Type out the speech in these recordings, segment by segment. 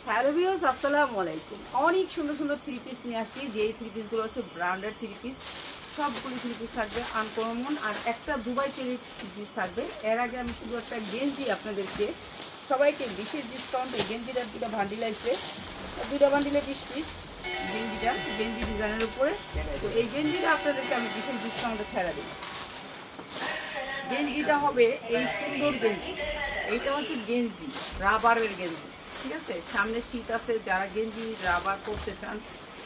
Hello viewers, আসসালামু আলাইকুম। অনেক সুন্দর সুন্দর থ্রি পিস নিয়ে আসছি। যেই থ্রি পিসগুলো হচ্ছে ব্র্যান্ডেড থ্রি পিস, সবগুলি থ্রি পিস থাকবে আনকমন, আর একটা দুবাই চেরি থ্রি পিস থাকবে। এর আগে আমি শুধু একটা গেঞ্জি আপনাদেরকে সবাইকে বিশেষ ডিসকাউন্টে গেঞ্জিটার দুটো বান্ডিল আসবে, দুটো বান্ডিলে 20 পিস গেঞ্জিটা, গেঞ্জি ডিজাইনের উপরে। তো এই গেঞ্জিটা আপনাদেরকে আমি বিশেষ ডিসকাউন্টে ছেড়ে দিই। গেঞ্জিটা হবে এই সুন্দর গেঞ্জি, এইটা হচ্ছে গেঞ্জি, রাবারের গেঞ্জি, ঠিক আছে। সামনে শীত আছে, যারা গেঞ্জি রাবার করতে চান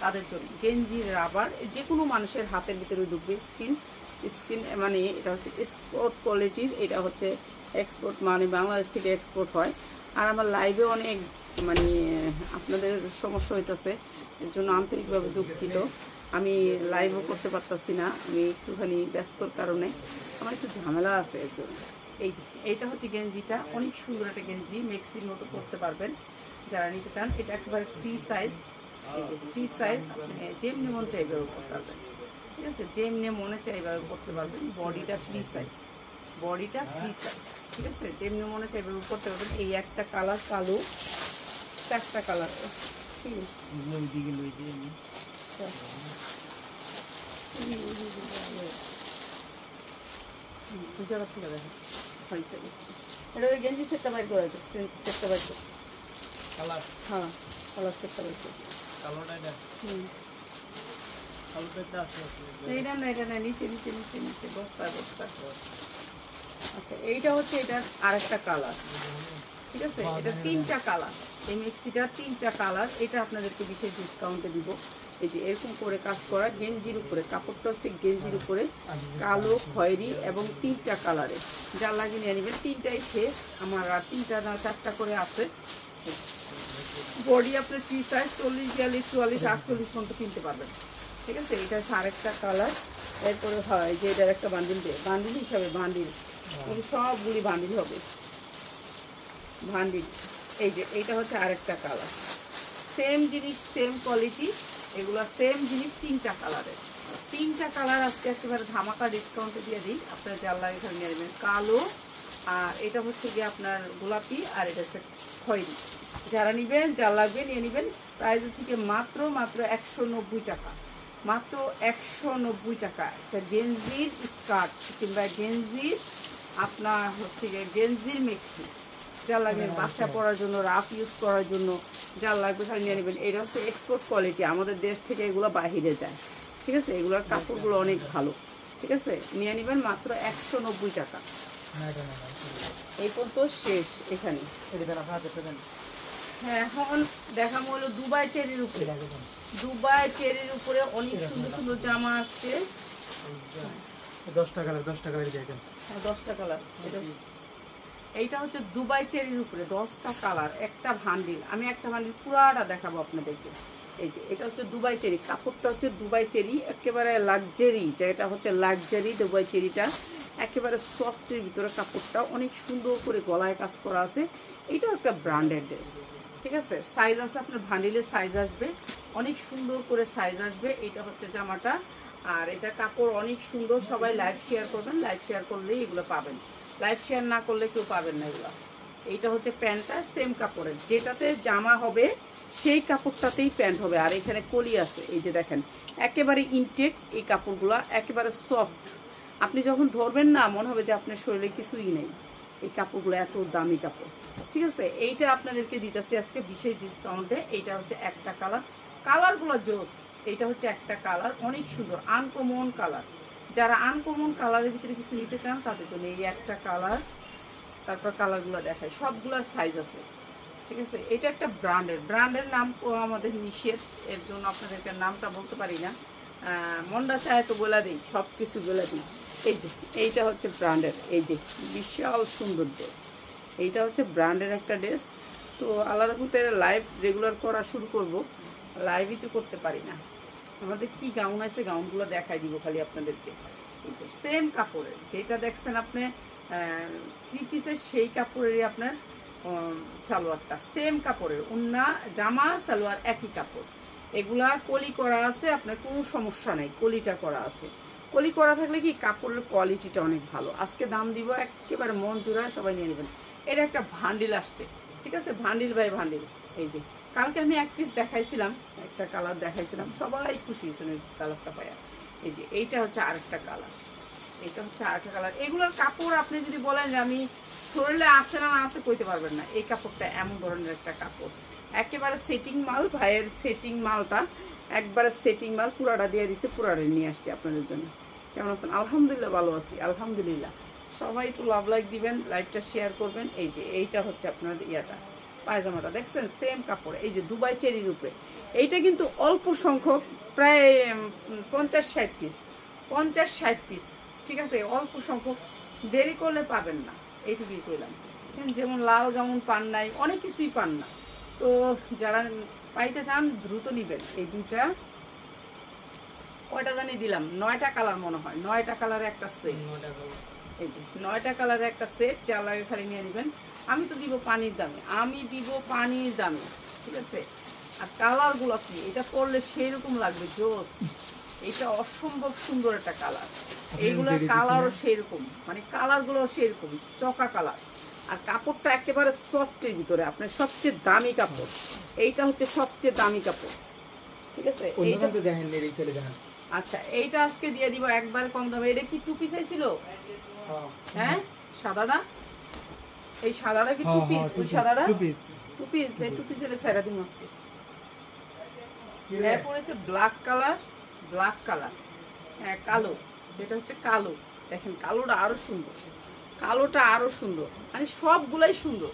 তাদের জন্য গেঞ্জি রাবার যে কোনো মানুষের হাতের ভিতরে ঢুকবে। স্কিন মানে এটা হচ্ছে এক্সপোর্ট কোয়ালিটির, এটা হচ্ছে এক্সপোর্ট মানে বাংলাদেশ থেকে এক্সপোর্ট হয়। আর আমার লাইভে অনেক মানে আপনাদের সমস্যা হইতেছে, এর জন্য আন্তরিকভাবে দুঃখিত। আমি লাইভও করতে পারতাছি না, আমি একটুখানি ব্যস্তর কারণে আমার একটু ঝামেলা আছে এর জন্য। এইটা হচ্ছে গেঞ্জিটা, অনেক সুন্দর একটা গেঞ্জি, মেক্সির মতো করতে পারবেন যারা নিতে চান। এটা একেবারে ফ্রি সাইজ, এই যে ফ্রি সাইজ, আপনি যেমনি মন চাইবে করতে পারবেন, ঠিক আছে, যেমনি মনে চাইবে করতে পারবেন। বডিটা ফ্রি সাইজ, বডিটা ফ্রি সাইজ, ঠিক আছে, যেমনি মনে চাইবে করতে পারবেন। এই একটা কালার কালো, চারটা কালার, ঠিক আছে। এটা গেঞ্জি সেটটা বাইর করে সেটটা বাইর করে কালার, হ্যাঁ কালার সেটটা বাইর করে এইটা না, এটা না, নিচে নিচে নিচে নিচে বস্তায় বস্তায়। আচ্ছা, এইটা হচ্ছে এটার আরেকটা কালার, ঠিক আছে। এটা তিনটা কালার, এই মিক্সিটার তিনটা কালার। এটা আপনাদেরকে বিশেষ ডিসকাউন্টে দিব। এই যে এরকম করে কাজ করা গেঞ্জির উপরে, কাপড়টা হচ্ছে গেঞ্জির উপরে কালো, খয়েরি এবং তিনটা কালারে। যা লাগিয়ে নিয়ে নেবেন, তিনটাই শেষ আমার, আর তিনটা না চারটা করে আছে। বডি আপনার ফ্রি সাইজ 40, 42, 44, 48 পর্যন্ত কিনতে পারবেন, ঠিক আছে। এটা হচ্ছে আরেকটা কালার। এরপরে হয় যে এটার একটা বান্ডিল দিয়ে, বান্ডিল হিসাবে বান্ডিল, সবগুলি বান্ডিল হবে বান্ডিল। এই যে এইটা হচ্ছে আরেকটা কালার, সেম জিনিস সেম কোয়ালিটি, এগুলো সেম জিনিস, তিনটা কালারের। তিনটা কালার আজকে একেবারে ধামাকা ডিসকাউন্টে দিয়ে দিই। আপনার যার লাগে এখানে নিয়ে নেবেন কালো, আর এটা হচ্ছে গিয়ে আপনার গোলাপি, আর এটা হচ্ছে খয়েরি। যারা নেবেন, যার লাগবে নিয়ে নেবেন। প্রাইস হচ্ছে গিয়ে মাত্র 190 টাকা, মাত্র 190 টাকা। একটা গেঞ্জির স্কার্ট কিংবা গেঞ্জির আপনার হচ্ছে গিয়ে গেঞ্জির মেক্সি, যা লাগবে বাসা পরার জন্য, রাফ ইউজ করার জন্য, যা লাগবে খালি নিয়ে নেবেন। এটা হচ্ছে এক্সপোর্ট কোয়ালিটি, আমাদের দেশ থেকে এগুলো বাহিরে যায়, ঠিক আছে। এগুলোর কাপড়গুলো অনেক ভালো, ঠিক আছে। নিয়ে নেবেন মাত্র 190 টাকা। এই পর্যন্ত শেষ এখানে। হ্যাঁ, এখন দেখাবো হলো দুবাই চেরির উপরে। দুবাই চেরির উপরে অনেক সুন্দর সুন্দর জামা আসছে। 10টা কালার, 10টা কালার দেখেন। হ্যাঁ, 10টা কালার। এইটা হচ্ছে দুবাই চেরির উপরে 10টা কালার, একটা ভান্ডিল। আমি একটা ভান্ডিল পুরাটা দেখাবো আপনাদেরকে। এই যে এটা হচ্ছে দুবাই চেরি, কাপড়টা হচ্ছে দুবাই চেরি, একেবারে লাক্সারি, যেটা হচ্ছে লাক্সারি দুবাই চেরিটা, একেবারে সফটের ভিতরে কাপড়টা অনেক সুন্দর করে গলায় কাজ করা আছে। এইটাও একটা ব্র্যান্ডেড ড্রেস, ঠিক আছে। সাইজ আছে আপনার ভান্ডিলের সাইজ আসবে, অনেক সুন্দর করে সাইজ আসবে। এটা হচ্ছে জামাটা, আর এটা কাপড় অনেক সুন্দর। সবাই লাইভ শেয়ার করবেন, লাইভ শেয়ার করলেই এগুলো পাবেন, লাইভ শেয়ার না করলে কেউ পাবেন না এগুলো। এইটা হচ্ছে প্যান্টটা সেম কাপড়ের, যেটাতে জামা হবে সেই কাপড়টাতেই প্যান্ট হবে। আর এখানে কলি আছে, এই যে দেখেন একেবারে ইনটেক এই কাপড়গুলো, একেবারে সফট। আপনি যখন ধরবেন না মনে হবে যে আপনার শরীরে কিছুই নেই। এই কাপড়গুলো এত দামি কাপড়, ঠিক আছে। এইটা আপনাদেরকে দিতেছি আজকে বিশেষ ডিসকাউন্টে। এইটা হচ্ছে একটা কালার, কালারগুলো জোস। এইটা হচ্ছে একটা কালার, অনেক সুন্দর আনকমন কালার। যারা আনকমন কালারের ভিতরে কিছু নিতে চান তাদের জন্য এই একটা কালার। তারপর কালারগুলো দেখায়, সবগুলোর সাইজ আছে, ঠিক আছে। এটা একটা ব্র্যান্ডের নাম আমাদের নিষেধ, এর জন্য আপনাদেরকে নামটা বলতে পারি না। মনটা চায় তো বলে দিই, সব কিছু বলে দিই। এই যে এইটা হচ্ছে ব্র্যান্ডের, এই যে বিশাল সুন্দর ড্রেস, এইটা হচ্ছে ব্র্যান্ডের একটা ড্রেস। তো আল্লাহ রহমতে লাইভ রেগুলার করা শুরু করব, লাইভই তো করতে পারি না। আমাদের কি গাউন আছে, গাউনগুলো দেখাই দিব খালি আপনাদেরকে। এই যে সেম কাপড়ের, যেটা দেখছেন আপনি থ্রি পিসের, সেই কাপড়েরই আপনার সালোয়ারটা সেম কাপড়ের, ওন্না জামা সালোয়ার একই কাপড়। এগুলা কলি করা আছে, আপনার কোনো সমস্যা নেই, কলিটা করা আছে। কলি করা থাকলে কি কাপড়ের কোয়ালিটিটা অনেক ভালো। আজকে দাম দিব একেবারে মন জোড়ায়, সবাই নিয়ে নেবেন। এটা একটা ভান্ডিল আসছে, ঠিক আছে, ভান্ডিল বাই ভান্ডিল। এই যে কালকে আমি এক পিস দেখাইছিলাম, একটা কালার দেখাইছিলাম, সবাই খুশি হয়েছেন এই কালারটা পায়া। এই যে এইটা হচ্ছে আরেকটা কালার, এটা হচ্ছে আরেকটা কালার। এগুলোর কাপড় আপনি যদি বলেন যে আমি শরীরে আসে না আসে কইতে পারবেন না। এই কাপড়টা এমন ধরনের একটা কাপড়, একেবারে সেটিং মাল। ভাইয়ের সেটিং মালটা একবারে সেটিং মাল, পুরাটা দিয়ে দিছে, পুরাটা নিয়ে আসছি আপনাদের জন্য। কেমন আছেন? আলহামদুলিল্লাহ ভালো আছি, আলহামদুলিল্লাহ। সবাই একটু লাভ লাইক দিবেন, লাইভটা শেয়ার করবেন। এই যে এইটা হচ্ছে আপনার ইয়াটা, পায়জামাটা দেখছেন সেম কাপড়, এই যে দুবাই চেরির উপরে। এইটা কিন্তু অল্প সংখ্যক, প্রায় 50-60 পিস, 50-60 পিস, ঠিক আছে? অল্প সংখ্যক, দেরি করলে পাবেন না, এইটুকুই কইলাম। যেমন লাল গাউন পান নাই, অনেক কিছুই পান না, তো যারা পাইতে চান দ্রুত নিবেন। এই দুইটা কয়টা জানি দিলাম, 9টা কালার মনে হয়, 9টা কালারে একটা সেট। এই যে 9টা কালারে একটা সেট, যা লাগে খালি নিয়ে নেবেন। আমি তো দিব পানির দামে, আমি দিব পানির দামে, ঠিক আছে? আর কালারগুলো কি, এটা পরলে সেই রকম লাগবে জোস। এটা অসম্ভব সুন্দর একটা কালার, এইগুলোর কালারও সেই রকম, মানে কালারগুলো সেই রকম চকা কালার। আর কাপড়টা একেবারে সফটের ভিতরে, আপনার সবচেয়ে দামি কাপড়। এইটা হচ্ছে সবচেয়ে দামি কাপড়, ঠিক আছে? আচ্ছা, এইটা আজকে দিয়ে দিব একবার কম দামে। এটা কি টু পিস ছিল? হ্যাঁ, সাদাটা, এই সাদাটা কি টু পিস? ওই সাদাটা টু পিস, টু পিস এর সাইরা দিন আজকে। এরপর আছে ব্ল্যাক কালার, ব্ল্যাক কালার, হ্যাঁ কালো, যেটা হচ্ছে কালো। দেখেন কালোটা আরো সুন্দর, কালোটা আরো সুন্দর, মানে সবগুলাই সুন্দর।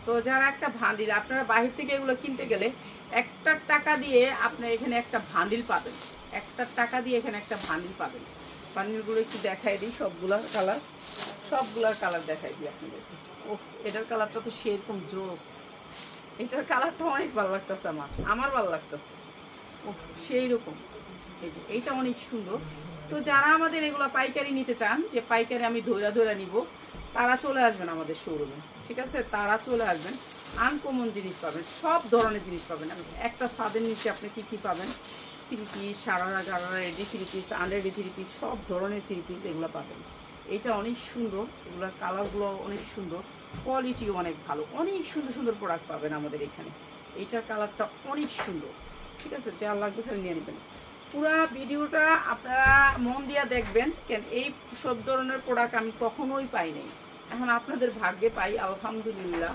তো যারা একটা ভান্ডিল, আপনারা বাহির থেকে এগুলো কিনতে গেলে 1 টাকা দিয়ে আপনি এখানে একটা ভান্ডিল পাবেন, 1 টাকা দিয়ে এখানে একটা ভান্ডিল পাবেন। ভান্ডিলগুলো একটু দেখাই দিই, সবগুলার কালার, সবগুলার কালার দেখাই দিই আপনাদেরকে। ও, এটার কালারটা তো সেরকম জোস, এটার কালারটা অনেক ভালো লাগতেছে, আমার ভালো লাগতেছে, ও সেই রকম। এই যে এইটা অনেক সুন্দর। তো যারা আমাদের এগুলো পাইকারি নিতে চান, যে পাইকারি আমি ধৈরা ধৈরা নিব, তারা চলে আসবেন আমাদের শোরুমে, ঠিক আছে? তারা চলে আসবেন, আনকমন জিনিস পাবেন, সব ধরনের জিনিস পাবেন। একটা ছাদের নিচে আপনি কি কি পাবেন, 3 piece, sharara gharara, ready 3 piece, unready 3 piece, সব ধরনের 3 পিস এগুলো পাবেন। এটা অনেক সুন্দর, এগুলোর কালারগুলো অনেক সুন্দর, কোয়ালিটিও অনেক ভালো, অনেক সুন্দর সুন্দর প্রোডাক্ট পাবেন আমাদের এখানে। এইটার কালারটা অনেক সুন্দর, ঠিক আছে? যা লাগবে খালি নিয়ে নেবেন। পুরা ভিডিওটা আপনারা মন দিয়ে দেখবেন, কেন এই সব ধরনের প্রোডাক্ট আমি কখনোই পাই নাই, এখন আপনাদের ভাগ্যে পাই, আলহামদুলিল্লাহ,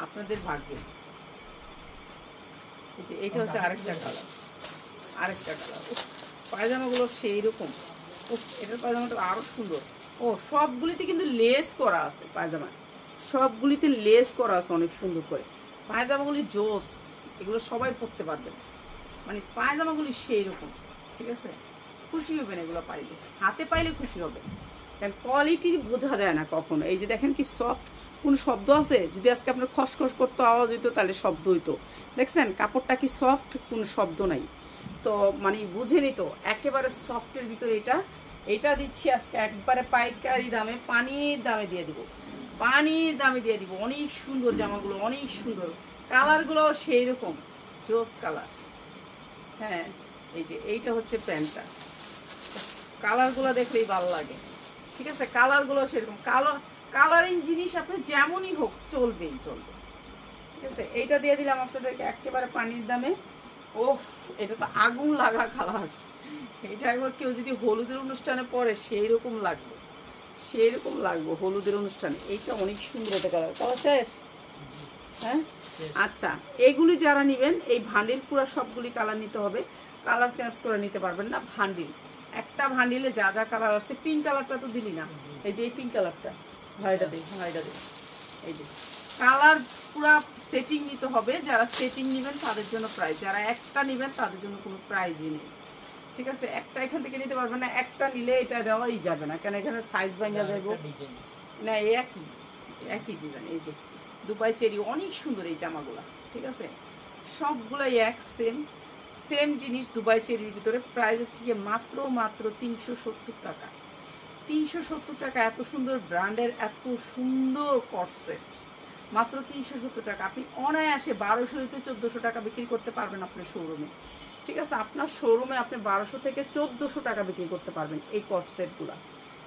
আপনাদের ভাগ্যে। এইটা হচ্ছে আরেকটা কালার, আরেকটা কালার। পায়জামাগুলো সেই রকম, এটার পায়জামাটা আরো সুন্দর। ও, সবগুলিতে কিন্তু লেস করা আছে, পায়জামা সবগুলিতে লেস করা আছে অনেক সুন্দর করে। পায়জামাগুলি জোস, এগুলো সবাই পরতে পারবেন, মানে পায়জামাগুলি সেই রকম, ঠিক আছে? খুশি হবেন এগুলো পাইলে, হাতে পাইলে খুশি হবেন, কারণ কোয়ালিটি বোঝা যায় না কখনো। এই যে দেখেন কি সফট, কোন শব্দ আছে? যদি আজকে আপনার খসখস করতে আওয়াজ হইতো তাহলে শব্দ হইতো। দেখছেন কাপড়টা কি সফট, কোন শব্দ নাই, তো মানে বুঝেনি তো, একেবারে সফটের ভিতরে এটা। এটা দিচ্ছি আজকে একবারে পাইকারি দামে, পানির দামে দিয়ে দিব, পানির দামে দিয়ে দিব। অনেক সুন্দর জামাগুলো, অনেক সুন্দর, কালারগুলো সেই রকম জোস কালার। হ্যাঁ, এই যে এইটা হচ্ছে প্যান্টটা, কালারগুলো দেখলেই ভালো লাগে, ঠিক আছে? কালারগুলো সেরকম, কালারিং জিনিস আপনি যেমনই হোক চলবেই, চলবে, ঠিক আছে? এইটা দিয়ে দিলাম আপনাদেরকে একেবারে পানির দামে। ওহ, এটা তো আগুন লাগা কালার, এটা একবার কেউ যদি হলুদের অনুষ্ঠানে পরে সেই রকম লাগবে, সেই রকম লাগবে হলুদের অনুষ্ঠানে। এইটা অনেক সুন্দর একটা কালার। কালার শেষ? হ্যাঁ, আচ্ছা, এগুলি যারা নেবেন এই ভান্ডিল পুরো সবগুলি কালার নিতে হবে, কালার চেঞ্জ করে নিতে পারবেন না। ভান্ডিল, একটা ভান্ডিলে যা যা কালার আসছে, পিঙ্ক কালারটা তো দিলি না, এই যে এই পিঙ্ক কালারটা, ভাইটা দে, ভাইটা দে, এই যে কালার পুরা সেটিং নিতে হবে। যারা সেটিং নেবেন তাদের জন্য প্রাইস, যারা একটা নেবেন তাদের জন্য কোনো প্রাইজই নেই, ঠিক আছে? একটা এখান থেকে নিতে পারবেন না, একটা নিলে এটা দেওয়াই যাবে না, কেন এখানে সাইজ ভাঙা যাবে না। একই একই ডিজাইন, এই যে দুবাই চেরি, অনেক সুন্দর এই জামাগুলা, ঠিক আছে? সবগুলাই এক সেম সেম জিনিস। দুবাই চেরির ভিতরে প্রাইস হচ্ছে গিয়ে মাত্র মাত্র 370 টাকা, 370 টাকা। এত সুন্দর ব্র্যান্ডের এত সুন্দর কট সেট মাত্র 370 টাকা। আপনি অনায়াসে 1200 থেকে 1400 টাকা বিক্রি করতে পারবেন আপনার শোরুমে, ঠিক আছে? আপনার শোরুমে আপনি 1200 থেকে 1400 টাকা বিক্রি করতে পারবেন এই কট সেটগুলো,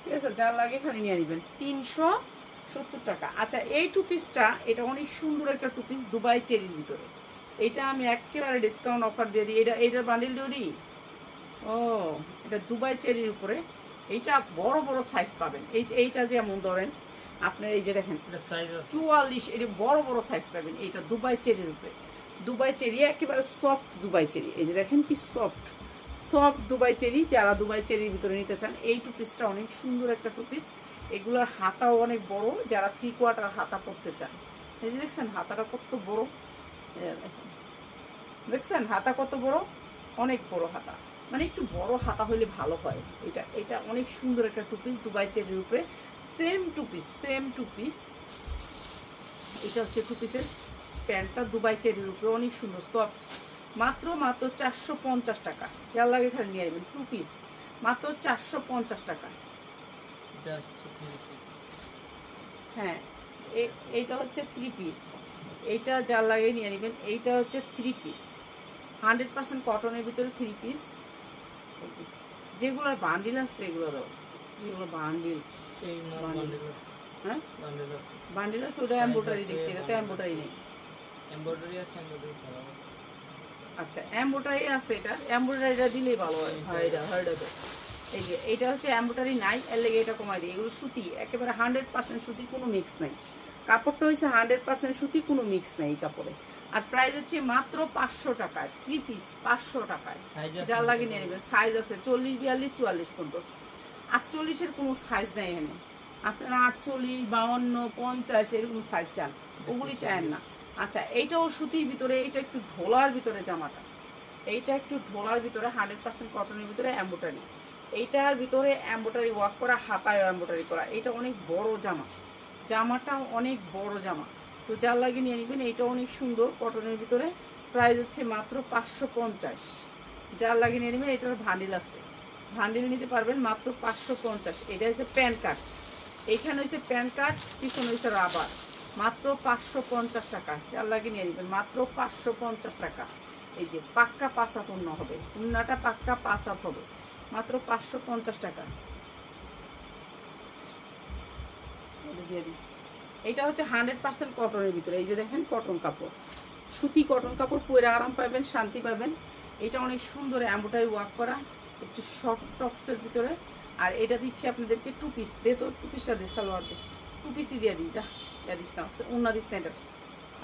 ঠিক আছে? যা লাগে খালি নিয়ে নেবেন, 370 টাকা। আচ্ছা, এই টু পিসটা, এটা অনেক সুন্দর একটা টু পিস দুবাই চেরির ভিতরে, এটা আমি একেবারে ডিসকাউন্ট অফার দিয়ে দিই। এইটার বান্ডিল ডরি, ও এটা দুবাই চেরির উপরে, এইটা বড় বড় সাইজ পাবেন। এইটা যেমন ধরেন আপনার এই যে দেখেন 44, এটা বড় বড় সাইজ পাবেন। এইটা দুবাই চেরির উপরে, দুবাই চেরি একেবারে সফট দুবাই চেরি, এই যে দেখেন কি সফট সফট দুবাই চেরি। যারা দুবাই চেরির ভিতরে নিতে চান, এই টু পিসটা অনেক সুন্দর একটা টু পিস। এগুলোর হাতাও অনেক বড়, যারা 3/4 হাতা পরতে চান। এই যে দেখছেন হাতাটা কত বড়, দেখছেন হাতা কত বড়, অনেক বড় হাতা, মানে একটু বড় হাতা হলে ভালো হয়। এটা অনেক সুন্দর একটা টু পিস দুবাই চেরির উপরে, সেম টু পিস। এটা হচ্ছে টু পিসের প্যান্টটা দুবাই চেরির উপরে, অনেক সুন্দর সফট। মাত্র 450 টাকা, যার লাগে খালি নিয়ে নেবেন। টু পিস মাত্র 450 টাকা। হ্যাঁ, এইটা হচ্ছে 3 পিস, এইটা যার লাগে নিয়ে নেবেন। এইটা হচ্ছে 3 পিস, 100% কটনের ভিতরে 3 পিস। যেগুলোর বান্ডিল আছে এগুলো দাও, যেগুলো বান্ডিল, হ্যাঁ বান্ডিল আছে, ওটা এমব্রয়ডারি দেখছি, এটা তো এমব্রয়ডারি নেই। এমব্রয়ডারি আছে, এমব্রয়ডারি ছাড়া আছে। আচ্ছা এমব্রয়ডারি আছে, এটা এমব্রয়ডারিটা দিলেই ভালো হয়। এই যে এইটা হচ্ছে এমব্রয়ডারি নাই, এর লেগে এটা কমাই দিই। এগুলো সুতি, একেবারে 100% সুতি, কোনো মিক্স নাই। কাপড়টা হচ্ছে 100% সুতি, কোনো মিক্স নাই এই কাপড়ে। আর প্রাইস হচ্ছে মাত্র 500 টাকায়, 3 পিস 500 টাকায়। যার লাগে নিয়ে নেবেন। সাইজ আছে 40, 42, 44, 50। 48-এর কোনো সাইজ নেই এখানে। আপনারা 48, 52, 50 এরকম সাইজ চান, ওগুলি চান না। আচ্ছা এইটাও সুতির ভিতরে, এটা একটু ঢোলার ভিতরে জামাটা, এইটা একটু ঢোলার ভিতরে 100% কটনের ভিতরে এমব্রয়ডারি। এইটার ভিতরে এমব্রয়ডারি ওয়ার্ক করা, হাতায় এমব্রয়ডারি করা। এটা অনেক বড় জামা, জামাটাও অনেক বড় জামা। তো যার লাগে নিয়ে নেবেন। এইটা অনেক সুন্দর কটনের ভিতরে, প্রাইস হচ্ছে মাত্র 550। যার লাগে নিয়ে নেবেন। এটার ভান্ডিল আছে, ভান্ডিল নিতে পারবেন মাত্র 550। এটা হচ্ছে প্যান কাট, এইখানে হচ্ছে প্যান কাট, পিছনে হচ্ছে রাবার। মাত্র 550 টাকা, যার লাগে নিয়ে নেবেন। মাত্র 550 টাকা। এই যে পাক্কা 5 হাত উন্না হবে, উন্নাটা পাক্কা 5 হাত হবে, মাত্র 550 টাকা দিয়ে দিই। এটা হচ্ছে 100% কটনের ভিতরে, এই যে দেখেন কটন কাপড়, সুতি কটন কাপড়, পরে আরাম পাবেন, শান্তি পাবেন। এটা অনেক সুন্দর এমব্রয়ডারি ওয়ার্ক করা, একটু শর্ট টপসের ভিতরে। আর এটা দিচ্ছি আপনাদেরকে 2 পিস। দে তো 2 পিসটা দিই, সালোয়ার দে 2 পিসই দিয়ে দিই, যা দিস না, উন্না দিস না এটা।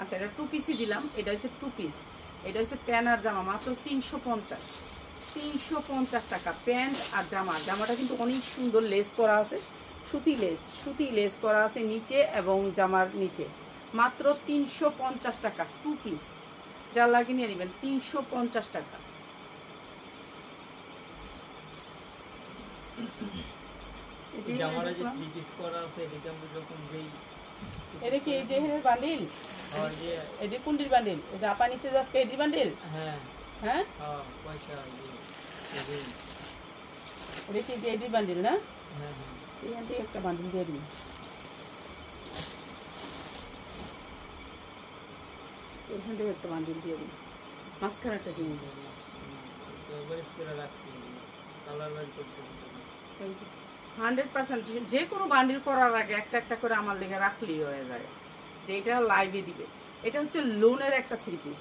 আচ্ছা এটা 2 পিসই দিলাম। এটা হচ্ছে 2 পিস, এটা হচ্ছে প্যান্ট আর জামা, মাত্র 350 টাকা প্যান্ট আর জামা। জামাটা কিন্তু অনেক সুন্দর লেস করা আছে, সুতি লেস করা আছে নিচে এবং জামার নিচে। মাত্র 350 টাকা 2 পিস, যা লাগে নিয়ে নেবেন। 350 টাকা। জামাটা যে 3 পিস করা আছে, এটা আমরা যখন দেই, এটা কি এই যে এর বান্ডিল, আর যে এডি কুন্ডির বান্ডিল, এই জাপানিসে আজকে এডি বান্ডিল। হ্যাঁ হ্যাঁ পয়সা এটা কি যে এডি বান্ডিল না? হ্যাঁ এখান থেকে একটা বান্ডিল দিয়ে দিন। এখান থেকে একটা বান্ডিল দিয়ে দিন, মাঝখানেরটা দিয়ে দিন। 100% যে কোনো বান্ডিল করার আগে একটা একটা করে আমার লেগে রাখলেই হয়ে যায়, যে এটা লাইভে দিবে। এটা হচ্ছে লোনের একটা 3 পিস,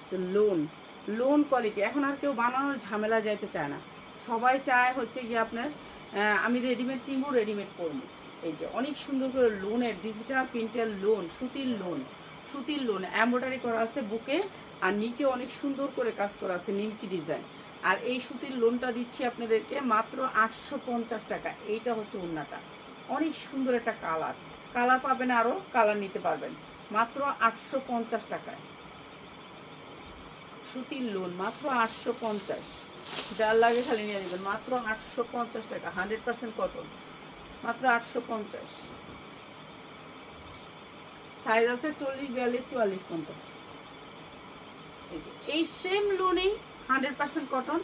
লোন কোয়ালিটি। এখন আর কেউ বানানোর ঝামেলা যাইতে চায় না, সবাই চায় হচ্ছে গিয়ে আপনার আমি রেডিমেড কিনবো, রেডিমেড করবো। এই যে অনেক সুন্দর করে লোনের, ডিজিটাল প্রিন্টের লোন, সুতির লোন এমব্রয়ডারি করা আছে বুকে, আর নিচে অনেক সুন্দর করে কাজ করা আছে নিমকি ডিজাইন। আর এই সুতির লোনটা দিচ্ছি আপনাদেরকে মাত্র 850 টাকা। এইটা হচ্ছে ওড়নাটা, অনেক সুন্দর একটা কালার পাবেন, আরও কালার নিতে পারবেন। মাত্র 850 টাকায় সুতির লোন, মাত্র 850। যার লাগে খালি নিয়ে নেবেন, মাত্র 850 টাকা, 100% কটন, মাত্র 850। সাইজ আছে 40, 42, 44, 50। এই সেম লোনেই 100% cotton,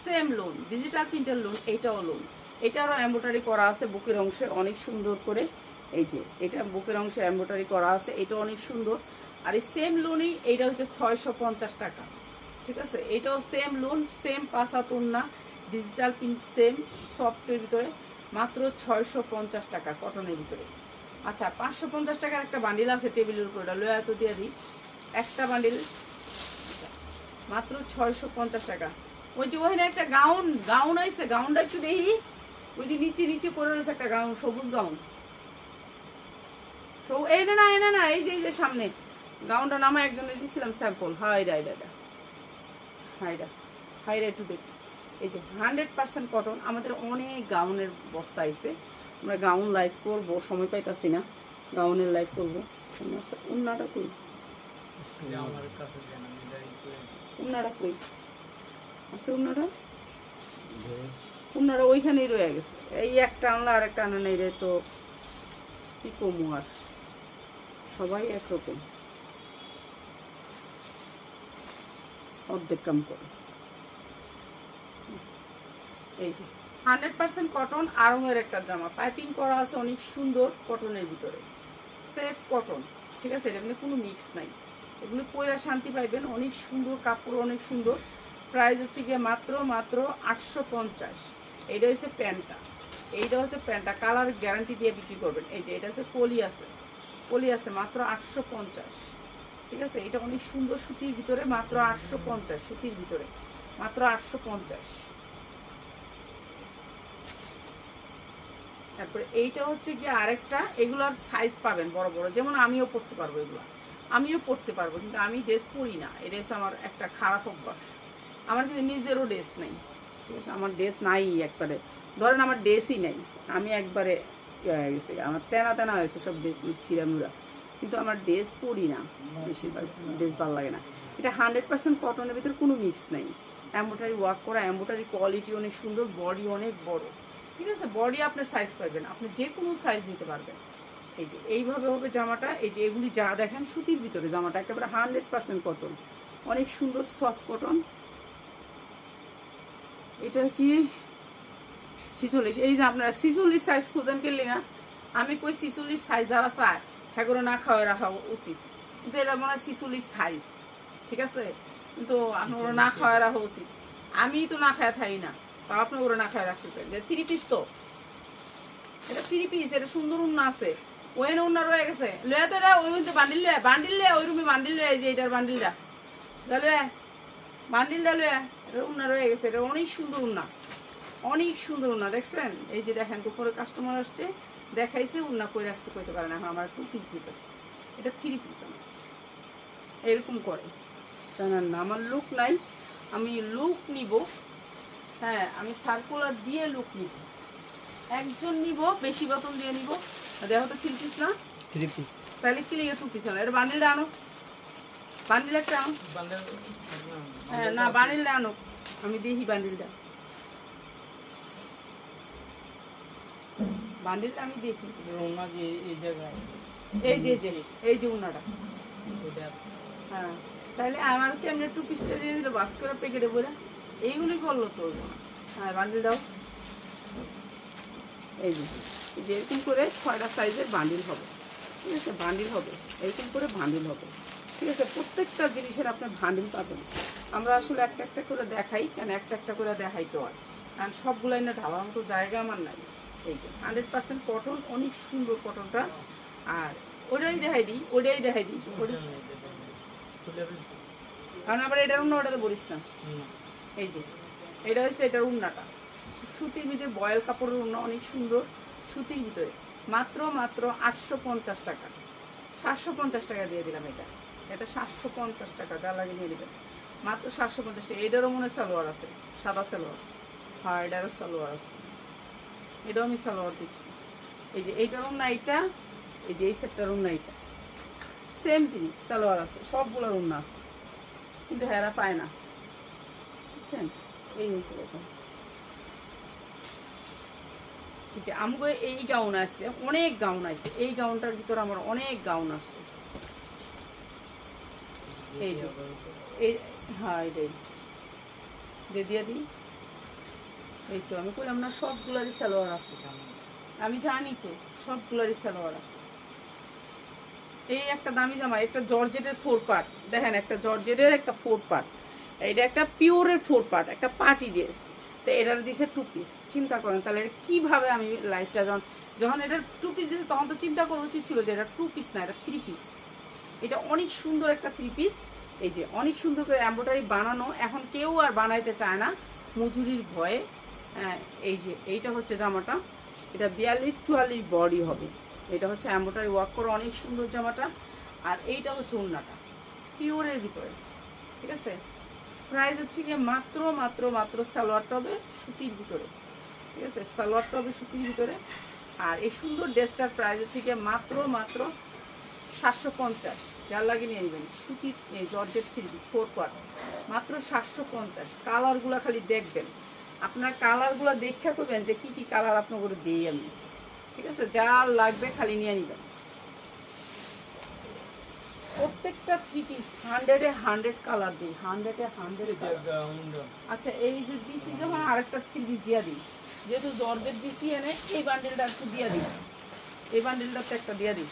same lawn, digital printer lawn. এইটাও লোন, এটারও এমব্রয়ডারি করা আছে বুকের অংশে অনেক সুন্দর করে। এই যে এটা বুকের অংশে এমব্রয়ডারি করা আছে, এটা অনেক সুন্দর। আর এই সেম লোনই এইটা হচ্ছে 650 টাকা, ঠিক আছে? এটাও সেম লোন, সেম পাঁচা তোন্না, ডিজিটাল প্রিন্ট, সেম সফটের ভিতরে, মাত্র 650 টাকা কটনের ভিতরে। আচ্ছা 550 টাকার একটা বান্ডিল আছে টেবিলের উপরে, ওটা লয়া তো দিয়ে দিই একটা বান্ডিল। মাত্র 650 টাকা। ওই যে ওখানে একটা গাউন আইছে, গাউনটা একটু দেখি। ওই যে নিচে পরে রয়েছে একটা গাউন, সবুজ গাউন। এই না এই যে সামনে গাউনটা নামা একজনের দিয়েছিলাম স্যাম্পল। হাইরা একটু দেখ। এই যে 100% কটন। আমাদের অনেক গাউনের বস্তা আইছে, আমরা গাউন লাইভ করবো, সময় পাইতাছি না, গাউনের লাইভ করবো। উন্নাটা কই, উন্নাটা কই আছে? উন্নাটা ওইখানেই রয়ে গেছে। এই একটা আনলা আর একটা আনা নেই রে, তো কি কমু আর, সবাই একরকম, অর্ধেক কাম করে। এই যে 100% কটন আড়ংয়ের একটা জামা, পাইপিং করা আছে অনেক সুন্দর কটনের ভিতরে, সেফ কটন, ঠিক আছে? এটা কোনো মিক্স নাই, এগুলো পরে শান্তি পাইবেন। অনেক সুন্দর কাপড়, অনেক সুন্দর। প্রাইস হচ্ছে গিয়ে মাত্র 850। এইটা হচ্ছে প্যান্টটা, কালার গ্যারান্টি দিয়ে বিক্রি করবেন। এই যে এটা হচ্ছে কলি আছে মাত্র 850, ঠিক আছে? এটা অনেক সুন্দর সুতির ভিতরে, মাত্র 850, সুতির ভিতরে মাত্র 850। তারপরে এইটা হচ্ছে গিয়ে আরেকটা, এগুলোর সাইজ পাবেন বড় বড়, যেমন আমিও পড়তে পারবো, কিন্তু আমি ড্রেস পরি না। এই ড্রেস আমার একটা খারাপ অভ্যাস, আমার কিন্তু নিজেরও ড্রেস নেই, ঠিক আছে? আমার ড্রেস নাই একবারে, ধরেন আমার ড্রেসই নেই, আমি একবারে হয়ে গেছে, আমার তেনা হয়েছে সব ড্রেস ছিঁড়ামুড়া, কিন্তু আমার ড্রেস পরি না, বেশিরভাগ ড্রেস ভালো লাগে না। এটা 100% কটনের ভিতরে কোনো মিক্স নেই, এমব্রয়ডারি ওয়ার্ক করা, এমব্রয়ডারি কোয়ালিটি অনেক সুন্দর, বডি অনেক বড়, ঠিক আছে? বডি আপনি সাইজ পাবেন, আপনি যে কোনো সাইজ নিতে পারবেন। এই যে এইভাবে হবে জামাটা। এই যে এগুলি যা দেখেন সুতির ভিতরে, জামাটা একেবারে 100% কটন, অনেক সুন্দর সফট কটন। এটা কি 46? এই যে আপনারা 46 সাইজ খুঁজেন কিনলে না, আমি কই 46 সাইজ যারা চায় হ্যাঁ করে না খাওয়া রাখা উচিত, কিন্তু এটা মনে হয় 46 সাইজ, ঠিক আছে? কিন্তু আপনারা না খাওয়া রাখা উচিত। আমি তো না খাওয়া থাই না, তা আপনার করে না খাওয়া রাখতে চাই। 3 পিস তো, এটা 3 পিস, এটা সুন্দর উন্না আছে, ওই উন্না রয়ে গেছে। লয়ে তো এটা ওই মধ্যে বান্ডিল লয়ে ওই রুমে বান্ডিল লয়ে, যে এটার বান্ডিলটা লয়ে, বান্ডিলটা লয়ে, এটা উন্না রয়ে গেছে। এটা অনেক সুন্দর উন্না, দেখছেন? এই যে দেখেন, দুপুরে কাস্টমার আসছে, দেখাইছে, উন্না কই রাখছে কইতে পারে না, এখন আমার 2 পিস দিতেছে। এটা 3 পিস, আমার এরকম করে জানেন না। আমার লুক নাই, আমি লুক নিব, হ্যাঁ আমি সার্কুলার দিয়ে লুক নিব, একজন নিব, বেশি বোতল দিয়ে নিব। দেখো তো 3 পিস না, 3 পিস, তাহলে কি লিখে 2 পিস আনো? এটা বান্ডিলটা আনো, বান্ডিল একটা আনো। হ্যাঁ না, বান্ডিলটা আনো, আমি দেখি বান্ডিলটা আমি দেখি। এই যে উন্নাটা, হ্যাঁ তাহলে আমার কেমনে 2 পিসটা দিয়ে দিল বাস করে প্যাকেটে বলে, এইগুলি করলো তো। হ্যাঁ বান্ডিল দাও। এই যে এরকম করে 6টা সাইজের বান্ডিল হবে, ঠিক আছে? এরকম করে বান্ডিল হবে, ঠিক আছে? প্রত্যেকটা জিনিসের আপনার বান্ডিল পাবেন। আমরা আসলে একটা করে দেখাই, কেন একটা করে দেখাই তো আর, কারণ সবগুলাই না ঢালার মতো জায়গা আমার নাই। এই যে 100% কটন, অনেক সুন্দর কটনটা। আর ওটাই দেখাই দিই, কারণ আবার এটার উন্না ওটাতে বলিস না। এই যে এটা হচ্ছে এটার উন্নাটা, সুতির ভিতরে বয়েল কাপড়ের উন্না, অনেক সুন্দর সুতির ভিতরে, মাত্র 850 টাকা, 750 টাকা দিয়ে দিলাম। এটা 750 টাকা, যা লাগে নিয়ে নেবেন, মাত্র 750 টাকা। এটারও মনে সালোয়ার আছে, সাদা সালোয়ার, হ্যাঁ এটারও সালোয়ার আছে, এটাও আমি সালোয়ার দিচ্ছি। এই যে এইটার উন্না এইটা, এই যে এই সেটটার উন্না এইটা, সেম জিনিস, সালোয়ার আছে, সবগুলোর উন্না আছে, কিন্তু হেরা পায় না, বুঝছেন? এই হয়েছে এখন। আমগো এই গাউন আসছে, অনেক গাউন আসছে, এই গাউনটার ভিতরে আমার অনেক গাউন আসছে। এই যে এই, হ্যাঁ এটাই দিয়ে দিই। এই তো আমি বললাম না, সবগুলারই সালোয়ার আছে, আমি জানি তো সবগুলারই সালোয়ার আছে। এই একটা দামি জামা, একটা জর্জেটের 4 পার্ট, দেখেন একটা জর্জেটের একটা 4 পার্ট, এটা একটা পিওরের 4 পার্ট, একটা পার্টি ড্রেস, তো এটার দিছে 2 পিস। চিন্তা করেন তাহলে কিভাবে আমি লাইফটা যখন এটা 2 পিস দিয়েছে, তখন তো চিন্তা করা উচিত ছিল যে এটা 2 পিস না, এটা 3 পিস। এটা অনেক সুন্দর একটা 3 পিস, এই যে অনেক সুন্দর করে এমব্রয়ডারি বানানো, এখন কেউ আর বানাইতে চায় না মজুরির ভয়ে। এই যে এইটা হচ্ছে জামাটা, এটা 42-44 বডি হবে। এটা হচ্ছে এমব্রয়ডারি ওয়ার্ক করা অনেক সুন্দর জামাটা। আর এইটা হচ্ছে ওড়নাটা পিওরের ভিতরে, ঠিক আছে। প্রাইস হচ্ছে গিয়ে মাত্র মাত্র মাত্র সালোয়ারটা হবে সুতির ভিতরে, ঠিক আছে, সালোয়ারটা হবে সুতির ভিতরে। আর এই সুন্দর ড্রেসটার প্রাইস হচ্ছে গিয়ে মাত্র মাত্র 750, যার লাগে নিয়ে নেবেন। সুতির জর্জেট 3 পিস 4 কোয়ার্ট, মাত্র 750। কালারগুলো খালি দেখবেন, আপনার কালারগুলো দেখে করবেন যে কি কি কালার আপনার করে দিই আমি, ঠিক আছে। যা লাগবে খালি নিয়ে নেবেন। প্রত্যেকটা 3 পিস 100-এ 100 কালার দিই, 100-এ 100 কালার। আচ্ছা এই যে ডিসি যখন আরেকটা 3 পিস দিয়ে দিই, যেহেতু জর্জেট ডিসি এনে এই বান্ডেলটা একটু দিয়ে দিই, এই বান্ডেলটাতে একটা দিয়ে দিই,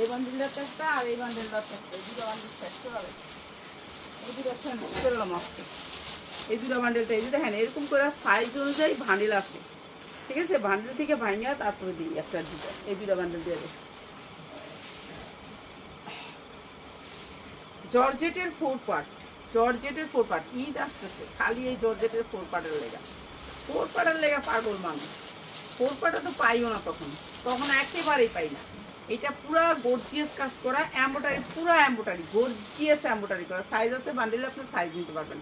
এই বান্ডেলটাতে একটা আর এই বান্ডেলটাতে একটা, এই দুটো বান্ডেল শেষ করে এই দুটো করলাম আজকে। এই দুটো বান্ডেলটা এই যে দেখেন এরকম করে সাইজ অনুযায়ী বান্ডেল আসে, ঠিক আছে। বান্ডেল থেকে ভাঙিয়া তারপরে দিই একটা দুটো, এই দুটো বান্ডেল দিয়ে দিই। জর্জেটের 4 পার্ট, জর্জেটের 4 পার্ট, ঈদ আসতেছে খালি এই জর্জেটের 4 পার্টের লেগা, 4 পার্টের লেগা পাগল মানুষ। 4 পার্টে তো পাইও না, তখন তখন একেবারেই পাই না। এটা পুরা গর্জিয়াস কাজ করা এমব্রয়ডারি, পুরা এমব্রয়ডারি গর্জিয়াস এমব্রয়ডারি করা। সাইজ আছে বান্ডেলে, আপনি সাইজ নিতে পারবেন।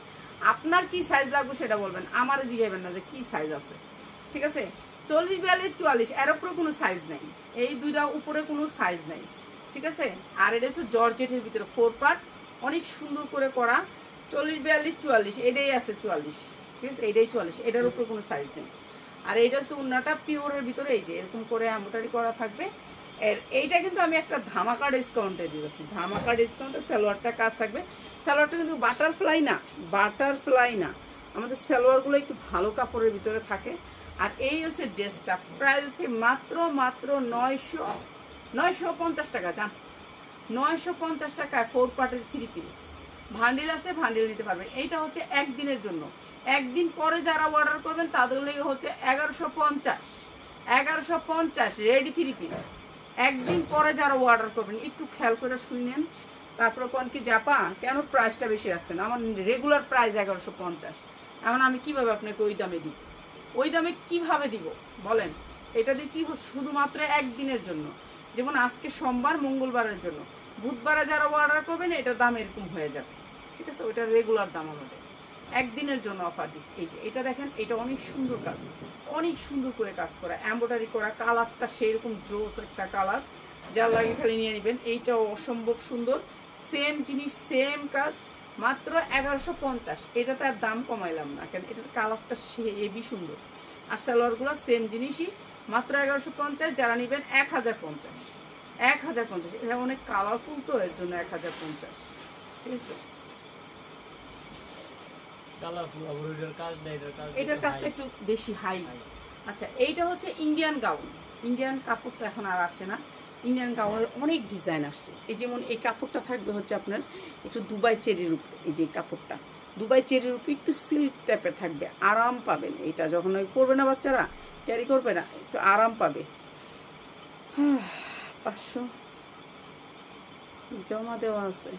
আপনার কি সাইজ লাগবে সেটা বলবেন, আমার জিগাইবেন না যে কি সাইজ আছে, ঠিক আছে। 40, 42, 44 এর উপরে কোনো সাইজ নেই, এই দুইটা উপরে কোনো সাইজ নেই, ঠিক আছে। আর এটা হচ্ছে জর্জেটের ভিতরে 4 পার্ট, অনেক সুন্দর করে করা। 40, 42, 44 এটাই আছে 44, ঠিক আছে, এটাই 44, এটার উপরে কোনো সাইজ নেই। আর এইটা হচ্ছে ওড়নাটা পিওরের ভিতরে, এই যে এরকম করে এমব্রয়ডারি করা থাকবে। এর এইটা কিন্তু আমি একটা ধামাকা ডিসকাউন্টে দিয়েছি, ধামাকা ডিসকাউন্টে। সালোয়ারটা কাজ থাকবে, সালোয়ারটা কিন্তু বাটারফ্লাই না, বাটারফ্লাই না, আমাদের সালোয়ারগুলো একটু ভালো কাপড়ের ভিতরে থাকে। আর এই হচ্ছে ড্রেসটা, প্রাইস হচ্ছে মাত্র মাত্র 950 টাকা। যান 950 টাকায় 4 পার্টের 3 পিস। ভান্ডিল আছে, ভান্ডিল নিতে পারবেন। এইটা হচ্ছে একদিনের জন্য, একদিন পরে যারা অর্ডার করবেন তাদের লেগে হচ্ছে 1150 রেডি 3 পিস। একদিন পরে যারা অর্ডার করবেন একটু খেয়াল করে শুনেন, তারপরে কোন কি জাপা কেন প্রাইসটা বেশি রাখছেন। আমার রেগুলার প্রাইস 1150, এখন আমি কিভাবে আপনাকে ওই দামে দিব, ওই দামে কিভাবে দিব বলেন। এটা দিছি শুধুমাত্র একদিনের জন্য, যেমন আজকে সোমবার মঙ্গলবারের জন্য। বুধবারে যারা অর্ডার করবেন এটার দাম এরকম হয়ে যাবে, ঠিক আছে। ওইটার রেগুলার দাম আমাদের একদিনের জন্য অফার দিচ্ছি। এই যে এটা দেখেন, এটা অনেক সুন্দর কাজ, অনেক সুন্দর করে কাজ করা, এমব্রয়ডারি করা। কালারটা সেরকম জোস একটা কালার, যার লাগে খালি নিয়ে নেবেন। এইটাও অসম্ভব সুন্দর, সেম জিনিস সেম কাজ, মাত্র 1150। এটা তার দাম কমাইলাম না কেন, এটার কালারটা হেবি সুন্দর। আর সালোয়ারগুলো সেম জিনিসই, মাত্র 1150। যারা নেবেন 1050, 1050। এটা অনেক কালারফুল তো এর জন্য 1050, ঠিক আছে। এটার কাজটা একটু বেশি হাই। আচ্ছা এইটা হচ্ছে ইন্ডিয়ান গাউন, ইন্ডিয়ান কাপড়টা এখন আর আসে না, ইন্ডিয়ান গাউনের অনেক ডিজাইন আসছে। এই যেমন এই কাপড়টা থাকবে হচ্ছে আপনার একটু দুবাই চেরির উপরে, এই যে কাপড়টা দুবাই চেরির উপরে একটু সিল্ক টাইপের থাকবে, আরাম পাবেন। এটা যখন ওই করবে না বাচ্চারা, ক্যারি করবে না, একটু আরাম পাবে। 500 জমা দেওয়া আছে,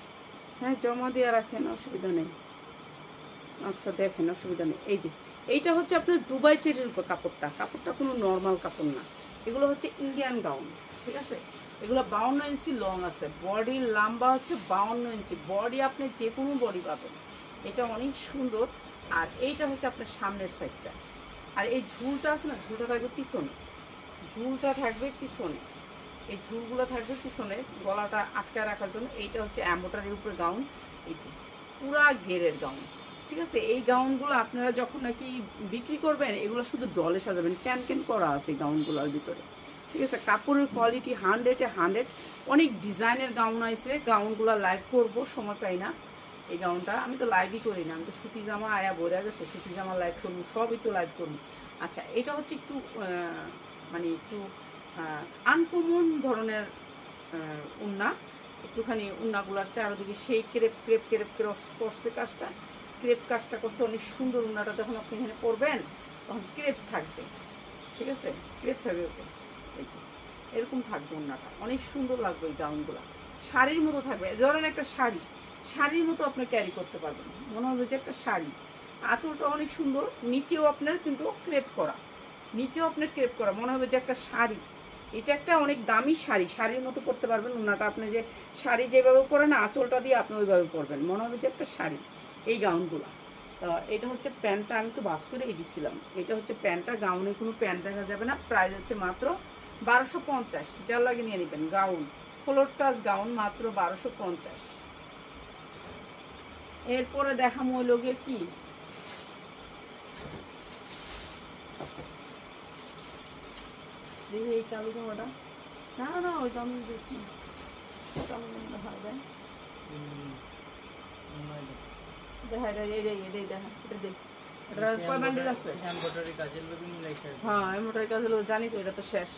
হ্যাঁ জমা দিয়ে রাখেন, অসুবিধা নেই। আচ্ছা দেখেন, অসুবিধা নেই। এই যে এইটা হচ্ছে আপনার দুবাই চেরির উপর কাপড়টা, কাপড়টা কোনো নর্মাল কাপড় না, এগুলো হচ্ছে ইন্ডিয়ান গাউন, ঠিক আছে। এগুলো 52 ইঞ্চি লং আছে, বডির লম্বা হচ্ছে 52 ইঞ্চি, বডি আপনি যে কোনো বডি পাবেন। এটা অনেক সুন্দর। আর এইটা হচ্ছে আপনার সামনের সাইডটা। আর এই ঝুলটা আছে না, ঝুলটা থাকবে পিছনে, ঝুলটা থাকবে পিছনে, এই ঝুলগুলো থাকবে পিছনে গলাটা আটকায় রাখার জন্য। এইটা হচ্ছে এমব্রয়ডারির উপরে গাউন, এই যে পুরা ঘেরের গাউন, ঠিক আছে। এই গাউনগুলো আপনারা যখন নাকি বিক্রি করবেন এগুলো শুধু ডলে সাজাবেন, ক্যান ক্যান করা আছে এই গাউনগুলোর ভিতরে, ঠিক আছে। কাপড়ের কোয়ালিটি 100-এ 100। অনেক ডিজাইনের গাউন আছে, গাউনগুলো লাইভ করবো, সময় পাই না। এই গাউনটা আমি তো লাইভই করি না, আমি তো সুতি জামা আয়া বইরা গেছে, সুতি জামা লাইভ করবো, সবই তো লাইভ করবো। আচ্ছা এটা হচ্ছে একটু মানে একটু আনকমন ধরনের উন্না, একটুখানি উন্নাগুলো আসছে চারদিকে সেই ক্রেপ ক্রেপ ক্রেপ করছে কাজটা, ক্রেপ কাজটা করছে অনেক সুন্দর। উন্নাটা যখন আপনি এখানে পরবেন তখন ক্রেপ থাকবে, ঠিক আছে, ক্রেপ থাকবে ওকে, এই যে এরকম থাকবে উন্নাটা, অনেক সুন্দর লাগবে। এই গাউনগুলো শাড়ির মতো থাকবে, ধরেন একটা শাড়ি, শাড়ির মতো আপনি ক্যারি করতে পারবেন, মনে হবে যে একটা শাড়ি। আঁচলটা অনেক সুন্দর, নিচেও আপনার কিন্তু ক্রেপ করা, নিচেও আপনার ক্রেপ করা, মনে হবে যে একটা শাড়ি। এটা একটা অনেক দামি শাড়ি, শাড়ির মতো পরতে পারবেন। ওনাটা আপনি যে শাড়ি যেভাবে পরেন আঁচলটা দিয়ে আপনি ওইভাবে পরবেন, মনে হবে যে একটা শাড়ি এই গাউনগুলো। তো এটা হচ্ছে প্যান্টটা, আমি তো বাস করে দিছিলাম। এটা হচ্ছে প্যান্টটা, গাউনে কোনো প্যান্ট দেখা যাবে না। প্রাইস হচ্ছে মাত্র 1250, যার লাগে নিয়ে নেবেন। গাউন, ফ্লোর টাচ গাউন মাত্র 1250। এরপরে দেখাম ওই লোকে কি দেখি এই কালো জামাটা, না না ওই তো আমি দেখছি হয় দেয় দেখা এটা এটাই এটাই দেখা এটা দেখ। এটা কয় বান্ডিল আছে? হ্যাঁ এমব্রয়ডারি কাজের লোক জানি তো, এটা তো শেষ।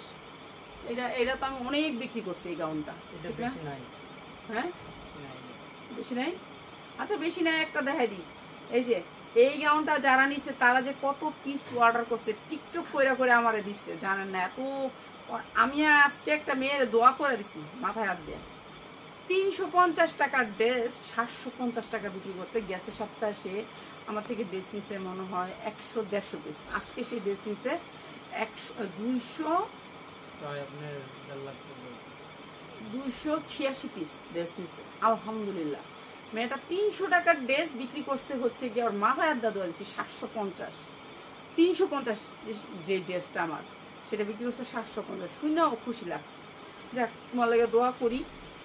এটা তো আমি অনেক বিক্রি করছি এই গাউনটা। হ্যাঁ বেশি নাই, আচ্ছা বেশি নাই, একটা দেখাই দিই। এই যে এই গাউনটা যারা নিছে তারা যে কত পিস অর্ডার করছে, টিকটক করে করে আমারে দিচ্ছে জানেন না এত। আমি আজকে একটা মেয়ের দোয়া করে দিছি মাথায় হাত দিয়ে। 350 টাকার ড্রেস 750 টাকা বিক্রি করছে। গ্যাসের সপ্তাহে সে আমার থেকে ড্রেস নিছে মনে হয় 100-150 পিস। আজকে সেই ড্রেস নিছে 286 পিস ড্রেস নিছে। আলহামদুলিল্লাহ মেয়েটা 300 টাকার ড্রেস বিক্রি করছে হচ্ছে গিয়ে ওর মাথায় আড্ডা দিয়েছি 750। 350 যে ড্রেসটা আমার সেটা বিক্রি করছে 750, শুনেও খুশি লাগছে। যাক তোমার লাগে দোয়া করি,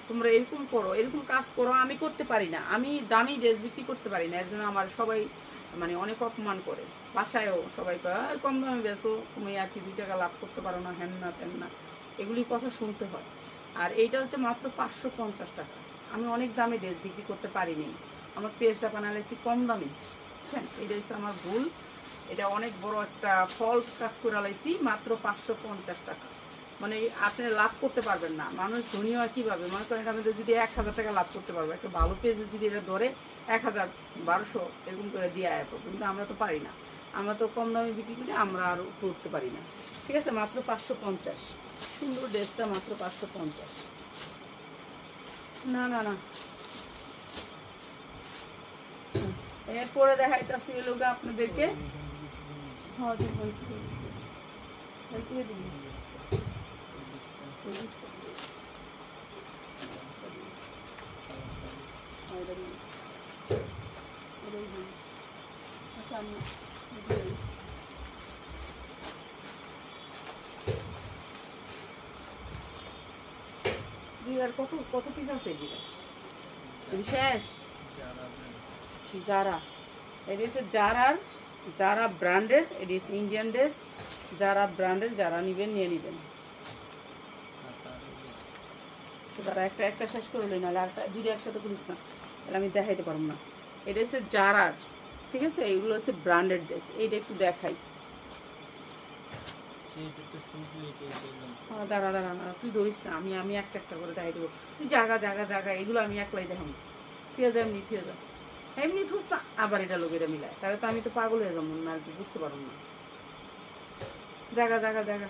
তোমরা এরকম করো, এরকম কাজ করো। আমি করতে পারি না, আমি দামি ড্রেস বিক্রি করতে পারি না, এর জন্য আমার সবাই মানে অনেক অপমান করে। বাসায়ও সবাই কম দামে বেচো, তুমি আর কি 2 টাকা লাভ করতে পারো না, হ্যান না তেন না, এগুলি কথা শুনতে হয়। আর এইটা হচ্ছে মাত্র 550 টাকা। আমি অনেক দামে ড্রেস বিক্রি করতে পারিনি, আমার পেজটা বানালেছি কম দামে, বুঝছেন? এটা হচ্ছে আমার ভুল। এটা অনেক বড় একটা ফল্ট কাজ করে লাইছি। মাত্র 550 টাকা, মানে আপনি লাভ করতে পারবেন না। মানুষ ধনী হয় কীভাবে, মনে করেন আমি যদি 1000 টাকা লাভ করতে পারবো, একটা ভালো পেজে যদি এটা ধরে 1000, 1200 এরকম করে দিয়ে আয়, কিন্তু আমরা তো পারি না, আমরা তো কম দামে বিক্রি করি, আমরা আর করতে পারি না। ঠিক আছে, মাত্র 550, সুন্দর ড্রেসটা মাত্র 550। না না না, এরপরে দেখাইতেছি লোক আপনাদেরকে। কত কত পিস আছে শেষ? যারা এটা হচ্ছে যারা ব্র্যান্ডের, এটা হচ্ছে ইন্ডিয়ান ড্রেস, যারা ব্র্যান্ডের, যারা নিবেন নিয়ে নিবেন। তারা একটা শেষ করলে নাহলে আর দুটো একসাথে করিস না, তাহলে আমি দেখাইতে পারবো না। এটা হচ্ছে যারার, ঠিক আছে, এইগুলো হচ্ছে ব্র্যান্ডেড ড্রেস। এইটা একটু দেখাই। দাঁড়া দাঁড়া না, তুই ধরিস না, আমি একটা একটা করে দেখাই দেবো। তুই জায়গা এগুলো আমি একলাই দেখাবো। ঠিক আছে, এমনি ঠিক আছে, এমনি থুস না, আবার এটা লোকেরা মিলায়, তাহলে তো আমি তো পাগল হয়ে যাবো না, আর কি বুঝতে পারবো না। জায়গা হ্যাঁ জায়গা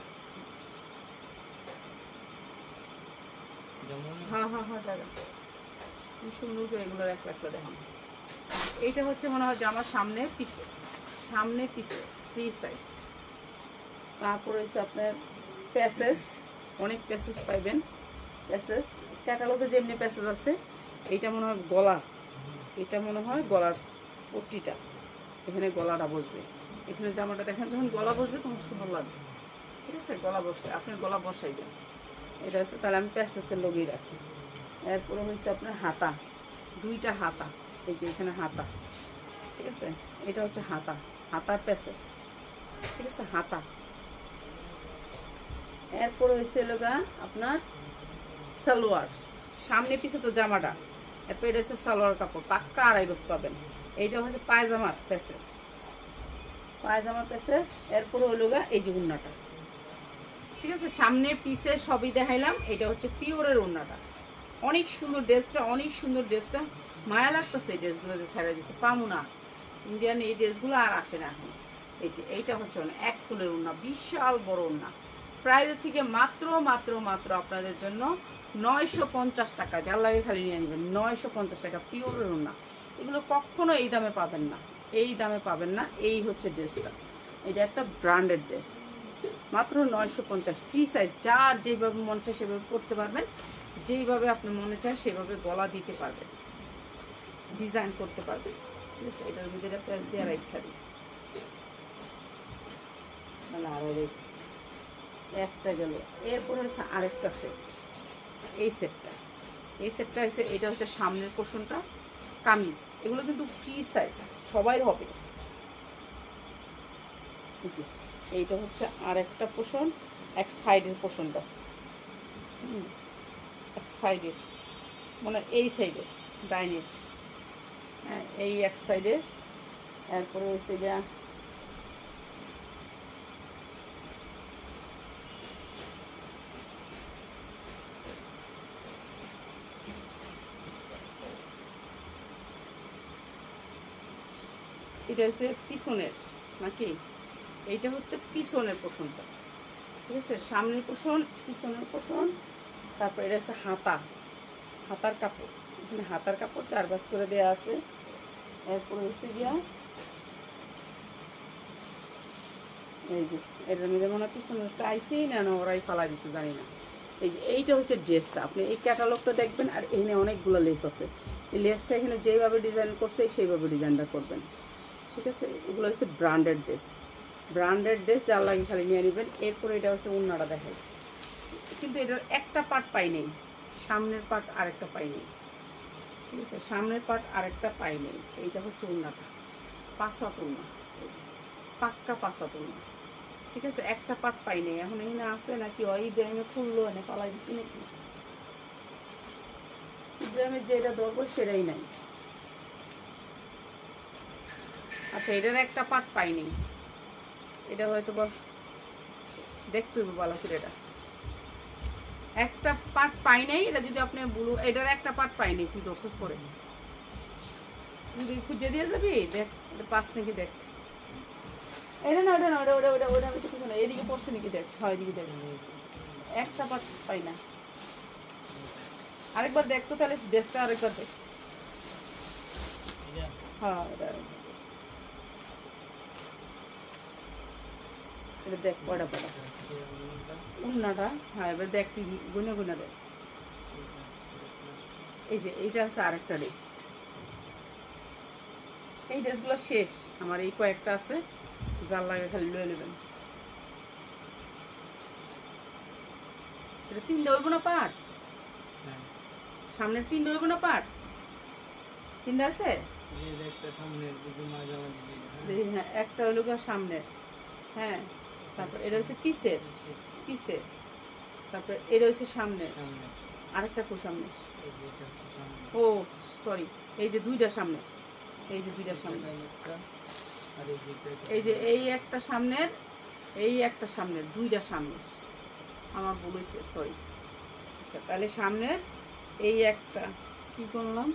সুন্দর করে এগুলো একটা একটা দেখাবো। এইটা হচ্ছে মনে হয় যে আমার সামনে পিছে ফ্রি সাইজ। তারপরে হচ্ছে আপনার প্যাসেজ, অনেক প্যাসেজ পাইবেন। প্যাসেজ ক্যাটালগে যেমনি প্যাসেজ আছে, এইটা মনে হয় গলা, এটা মনে হয় গলার পট্টিটা, এখানে গলাটা বসবে, এখানে জামাটা দেখেন যখন গলা বসবে তখন সুন্দর লাগবে। ঠিক আছে, গলা বসবে, আপনার গলা বসাইবেন। এটা হচ্ছে, তাহলে আমি প্যাসেজের লগেই রাখি। এরপরে হচ্ছে আপনার হাতা, 2টা হাতা, এই যে এখানে হাতা। ঠিক আছে, এটা হচ্ছে হাতার প্যাসেজ। ঠিক আছে, হাতা। এরপরে হয়েছে লগা আপনার সালোয়ার, সামনে পিছে তো জামাটা। এরপর এটা হচ্ছে সালোয়ার কাপড়, পাক্কা 2.5 গজ পাবেন। এইটা হচ্ছে পায়জামার প্যাসেজ। এরপরে হলো গা এই যে উন্নাটা। ঠিক আছে, সামনে পিছে সবই দেখাইলাম। এটা হচ্ছে পিওরের উন্নাটা, অনেক সুন্দর ড্রেসটা, অনেক সুন্দর ড্রেসটা। মায়া লাগতেছে এই ড্রেসগুলো যে ছেড়ে দিচ্ছে, পামু না ইন্ডিয়ান এই ড্রেসগুলো আর আসে না এখন। এই যে এইটা হচ্ছে এক ফুলের উন্না, বিশাল বড় উন্না। প্রাইস হচ্ছে কি মাত্র আপনাদের জন্য 950 টাকা, যার লাগে খালি নিয়ে নেবেন। 950 টাকা পিওরের না, এগুলো কখনো এই দামে পাবেন না, এই দামে পাবেন না। এই হচ্ছে ড্রেসটা, এটা একটা ব্র্যান্ডেড ড্রেস, মাত্র 950, ফ্রি সাইজ। যার যেভাবে মন চায় সেভাবে পরতে পারবেন, যেইভাবে আপনি মনে চায় সেভাবে গলা দিতে পারবেন, ডিজাইন করতে পারবেন। ঠিক আছে, এটার ভিতরে প্যাচ দিয়ে রাখা দিই, মানে আরো একটা গেল। এরপরে হচ্ছে আরেকটা সেট, এই সেটটা হচ্ছে, এটা হচ্ছে সামনের পোর্শনটা কামিজ, এগুলো কিন্তু ফ্রি সাইজ, সবাই হবে। জি, এইটা হচ্ছে আরেকটা পোর্শন, এক সাইডের পোর্শনটা, এক সাইডের মানে এই সাইডের ডাইনের, হ্যাঁ এই এক সাইডের। এরপরে হচ্ছে গিয়া এটা হচ্ছে পিছনের, নাকি এইটা হচ্ছে পিছনের পোর্শনটা। ঠিক আছে, সামনের পোর্শন, পিছনের পোর্শন। তারপর এটা হচ্ছে হাতার কাপড়, এখানে হাতার কাপড় 4 ভাঁজ করে দেওয়া আছে। এরপরে হচ্ছে গিয়া এই যে এটার মধ্যে মনে হয় পিছনেরটা আইসেই না, ওরাই ফালাই দিচ্ছে জানি না। এই যে এইটা হচ্ছে ড্রেসটা, আপনি এই ক্যাটালগটা দেখবেন, আর এখানে অনেকগুলো লেস আছে। এই লেসটা এখানে যেইভাবে ডিজাইন করছে সেইভাবে ডিজাইনটা করবেন। ঠিক আছে, এগুলো হচ্ছে ব্র্যান্ডেড ড্রেস, যার লাগে খালি নিয়ে নেবেন। এরপরে এটা হচ্ছে ওড়নাটা দেখাই, কিন্তু এটার একটা পার্ট পাই নেই, সামনের পার্ট আরেকটা পাই নেই। ঠিক আছে, সামনের পার্ট আরেকটা পাই নেই। এইটা হচ্ছে ওড়নাটা, পাঁচাত ওড়না, পাক্কা পাঁচাত ওড়না। ঠিক আছে, একটা পার্ট পাই নেই। এখন এখানে আছে নাকি ওই ব্যায়ামে খুললো, এনে পালাই দিচ্ছি নাকি, ব্যায়ামের যেটা দরকার সেটাই নাই। আচ্ছা, এটার একটা পার্ট পাইনি, এটা হয়তো বা দেখতে হবে ভালো করে। এটা একটা পার্ট পাই নাই, এটা যদি আপনি বলো এটার একটা পার্ট পাইনি, তুই দর্শস করে খুঁজে দিয়ে যাবি, দেখ এটা পাস নাকি দেখ। এটা না, ওটা না, ওটা ওটা ওটা ওটা কিছু না, এদিকে পড়ছে নাকি দেখ। হয় এদিকে দেখ, একটা পার্ট পাই না। আরেকবার দেখ তো তাহলে, ড্রেসটা আরেকবার দেখ। হ্যাঁ এটা দেখ, পড়া উন্নাটা। হ্যাঁ, এবার দেখ, তুই গুনে দেখ। এই যে এইটা হচ্ছে আরেকটা ড্রেস, এই ড্রেসগুলো শেষ আমার, এই কয়েকটা আছে, যার লাগে খালি লয়ে নেবেন। এটা 3 হইব না পাট, সামনের 3 হইব না পাট, 3 আছে। হ্যাঁ, একটা হইল সামনের, হ্যাঁ। তারপর এটা হচ্ছে পিসের, তারপর এটা হচ্ছে সামনের, আরেকটা কো সামনে। ও সরি, এই যে দুইটা সামনে, এই যে দুইটা সামনে, এই যে এই একটা সামনের, এই একটা সামনের, দুইটা সামনের, আমার ভুল হয়েছে, সরি। আচ্ছা, তাহলে সামনের এই একটা, কি করলাম,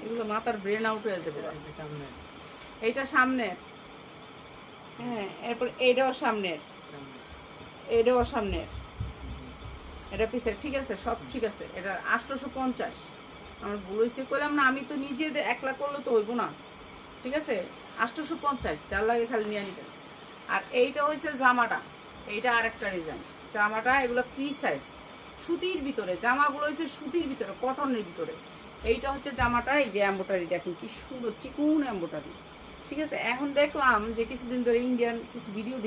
এগুলো মাথার ব্রেন আউট হয়ে যাবে। এইটা সামনের, হ্যাঁ। এরপর এইটাও সামনের, এটাও সামনের, এটা পিসের। ঠিক আছে, সব ঠিক আছে। এটা 850, আমার ভুল হয়েছে, কইলাম না, আমি তো নিজে একলা করলে তো হইব না। ঠিক আছে, 850, যার লাগে খালি নিয়ে নিবেন। আর এইটা হচ্ছে জামাটা, এইটা আরেকটা ডিজাইন জামাটা, এগুলো ফ্রি সাইজ, সুতির ভিতরে জামাগুলো হচ্ছে, সুতির ভিতরে, কটনের ভিতরে। এইটা হচ্ছে জামাটা, এই যে এম্বোটারি দেখুন কি সুন্দর চিকুন এম্বোটারি। ঠিক আছে, এখন দেখলাম যে কিছুদিন ধরে ইন্ডিয়ান কিছু ভিডিও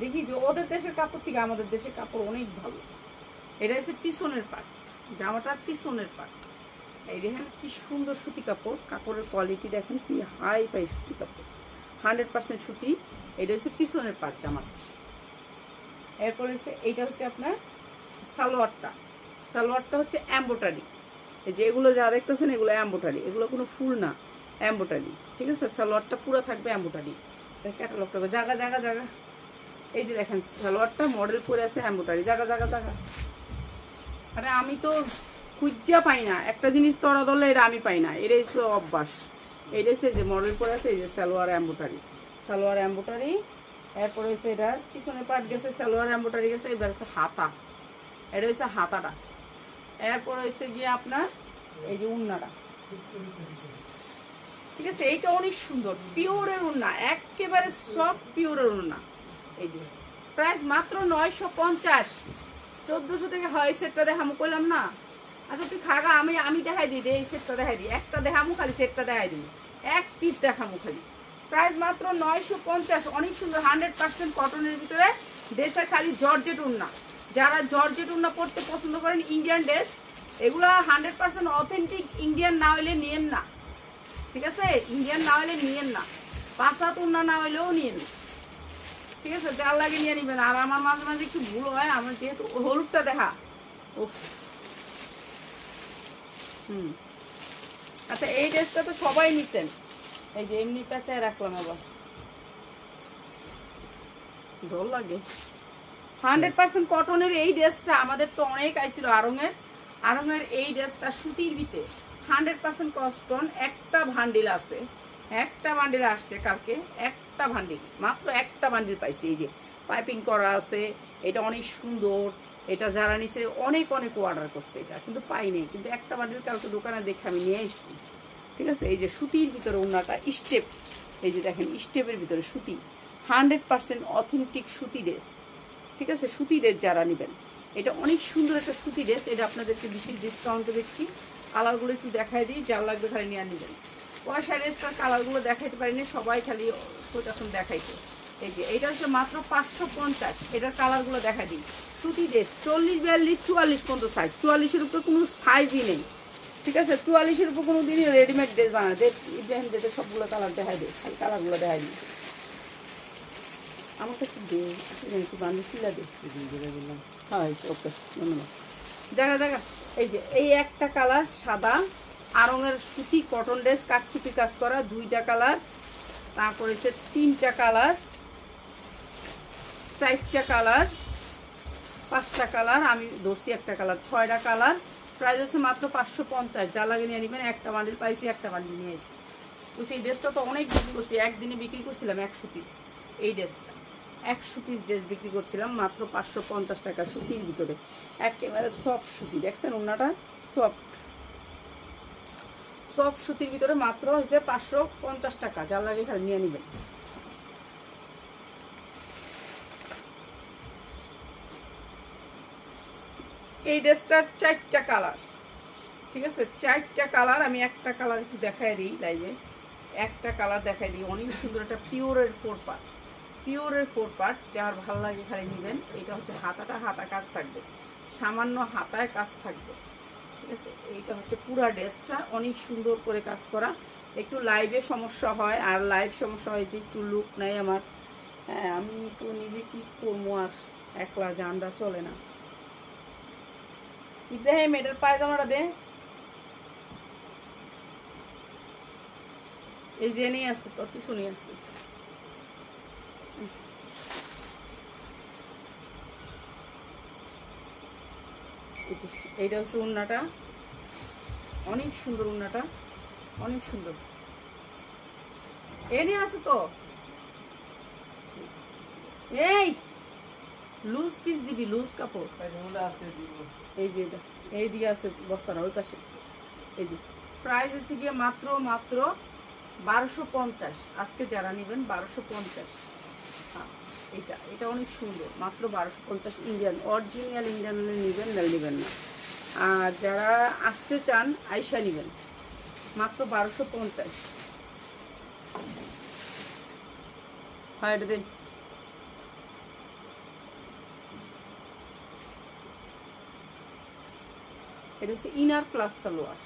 দেখি যে ওদের দেশের কাপড় থেকে আমাদের দেশের কাপড় অনেক ভালো। এটা হচ্ছে পিছনের পার্ট, জামাটার পিছনের পার্ট। এই দেখেন কি সুন্দর সুতি কাপড়, কাপড়ের কোয়ালিটি দেখেন কি হাই ফাই সুতি কাপড়, 100% সুতি। এটা হচ্ছে পিছনের পার্ট জামার। এরপর হচ্ছে এইটা হচ্ছে আপনার সালোয়ারটা হচ্ছে এম্বোটারি। এই যে এগুলো যা দেখতেছেন এগুলো এম্বোটারি, এগুলো কোনো ফুল না, এম্বোটারি। ঠিক আছে, সালোয়ারটা পুরো থাকবে এম্বোটারি। ক্যাটালগটা জায়গা জায়গা জায়গা, এই যে দেখেন সালোয়ারটা মডেল করে আছে এম্বোটারি, জায়গা জায়গা জায়গা। আরে আমি তো খুঁজা পাই না একটা জিনিস, তরা ধরলে এটা আমি পাই না, এটাই হচ্ছে অভ্যাস। এইটা হচ্ছে যে মডেল করে আছে, এই যে সালোয়ার এম্বোটারি। এরপরে হচ্ছে এটার পিছনে পার্ট গেছে, সালোয়ার এম্বোটারি গেছে। এবার হচ্ছে হাতা, এটা হচ্ছে হাতাটা, এরপর হয়েছে গিয়ে আপনার এই যে উন্নাটা, ঠিক আছে, এইটা অনেক সুন্দর পিওরের উন্না, একেবারে সফট পিওরের উন্না। এই যে প্রাইস মাত্র 950। 1400 থেকে হয় সেটটা দেখামু কইলাম না। আচ্ছা তুই খাগা, আমি দেখাই দিই, এই সেটটা দেখাই দিই, একটা দেখামু খালি, সেটটা দেখাই দিই, এক পিস দেখামু খালি। প্রাইস মাত্র 950, অনেক সুন্দর 100% কটনের ভিতরে ড্রেসের খালি জর্জেট উন্না। যারা জর্জেট উন্না পরতে পছন্দ করেন, ইন্ডিয়ান ড্রেস এগুলা 100% অথেন্টিক, ইন্ডিয়ান না হইলে নিয়েন না, ঠিক আছে, ইন্ডিয়ান না হইলে নিয়েন না, 5 হাত উন্না না হইলেও নিয়েন, ঠিক আছে, যার লাগে নিয়ে নিবেন। আর আমার মাঝে মাঝে একটু ভুল হয়, আমার যেহেতু হলুদটা দেখা, উফ, আচ্ছা এই ড্রেসটা তো সবাই নিছেন, এই যে এমনি পেঁচায় রাখলাম, আবার ডর লাগে। 100% কটনের এই ড্রেসটা আমাদের তো অনেক আইছিল আরঙের এই ড্রেসটা সুতির ভিতরে 100% কটন। একটা ভান্ডিল আছে, একটা বান্ডিল আসছে কালকে, একটা ভান্ডিল, মাত্র একটা বান্ডিল পাইছি। এই যে পাইপিং করা আছে, এটা অনেক সুন্দর, এটা যারা নিছে অনেক অর্ডার করছে, এটা কিন্তু পাইনি, কিন্তু একটা বান্ডিল কালকে দোকানে দেখে আমি নিয়ে এসেছি, ঠিক আছে। এই যে সুতির ভিতরে ওনাটা স্টেপ, এই যে দেখেন স্টেপের ভিতরে সুতি, 100% অথেন্টিক সুতি ড্রেস, ঠিক আছে। সুতি ড্রেস যারা নেবেন, এটা অনেক সুন্দর একটা সুতি ড্রেস, এটা আপনাদেরকে বিশেষ ডিসকাউন্টে দিচ্ছি। কালারগুলো একটু দেখাই দিই, যার লাগবে খালি নিয়ে নেবেন। পয়সা ড্রেসটার কালারগুলো দেখাইতে পারিনি, সবাই খালি প্রচারণ দেখাইছে। এই যে এইটা হচ্ছে মাত্র 550, এটার কালারগুলো দেখাই দিই। সুতি ড্রেস 40, 42, 44 পর্যন্ত সাইজ, 44-এর উপর কোনো সাইজই নেই, ঠিক আছে। 44-এর উপর কোনো দিনই রেডিমেড ড্রেস বানায় দেখেন, যেতে সবগুলো কালার দেখাই দিই, খালি কালারগুলো দেখাই দিই। আমার কাছে দে একটু বান্ধব সিলা দে, হ্যাঁ ওকে, ধন্যবাদ। দেখা এই যে এই একটা কালার সাদা আরঙের সুতি কটন ড্রেস, কাটচুপি কাজ করা, 2টা কালার, তারপর এসে 3টা কালার, 4টা কালার, 5টা কালার, আমি ধরছি একটা কালার, 6টা কালার। প্রাইস আছে মাত্র 550, যা লাগে নিয়ে নেবেন। একটা বান্ডিল পাইছি, একটা বান্ডিল নিয়ে এসেছি। বুঝছি এই ড্রেসটা তো অনেক বিক্রি করছি, একদিনে বিক্রি করছিলাম 100 পিস। এই ড্রেসটা 100 পিস ড্রেস বিক্রি করছিলাম মাত্র 550 টাকা, সুতির ভিতরে একেবারে সফট সুতি, দেখছেন ওনাটা সফট সুতির ভিতরে মাত্র হচ্ছে 550 টাকা, যার লাগে খালি নিয়ে নেবেন। এই ড্রেসটার 4টা কালার, ঠিক আছে, 4টা কালার। আমি একটা কালার একটু দেখাই দিই লাইভে, একটা কালার দেখাই দিই, অনেক সুন্দর একটা পিওরের 4 পার্ট, যার ভালো লাগে খালি নেবেন। এটা হচ্ছে হাতা কাজ থাকবে, সামান্য হাতায় কাজ থাকবে, ঠিক আছে। এইটা হচ্ছে পুরা ড্রেসটা অনেক সুন্দর করে কাজ করা। একটু লাইভে সমস্যা হয়, আর লাইভ সমস্যা হয় যে একটু লুক নাই আমার, হ্যাঁ আমি তো নিজে কি করবো, আর একলা জানটা চলে না। ইব্রাহিম এটার পায়জামাটা দে, এই যে নিয়ে আসছে, তোর পিছনে আছে। এইটা হচ্ছে উন্নাটা, অনেক সুন্দর উন্নাটা, অনেক সুন্দর। এনে আছে তো, এই লুজ পিস দিবি, লুজ কাপড়, এই যে এটা এই দিকে আছে বস্তাটা, ওই পাশে। এই যে প্রাইস হচ্ছে গিয়ে মাত্র 1250, আজকে যারা নেবেন 1250। হ্যাঁ এটা অনেক সুন্দর, মাত্র 1250। ইন্ডিয়ান অরিজিনাল ইন্ডিয়ান নেবেন, নেবেন না। আর যারা আসতে চান আইসা নেবেন, মাত্র 1250। হ্যাঁ এটা দিন। এটা হচ্ছে ইনার প্লাস সালোয়ার,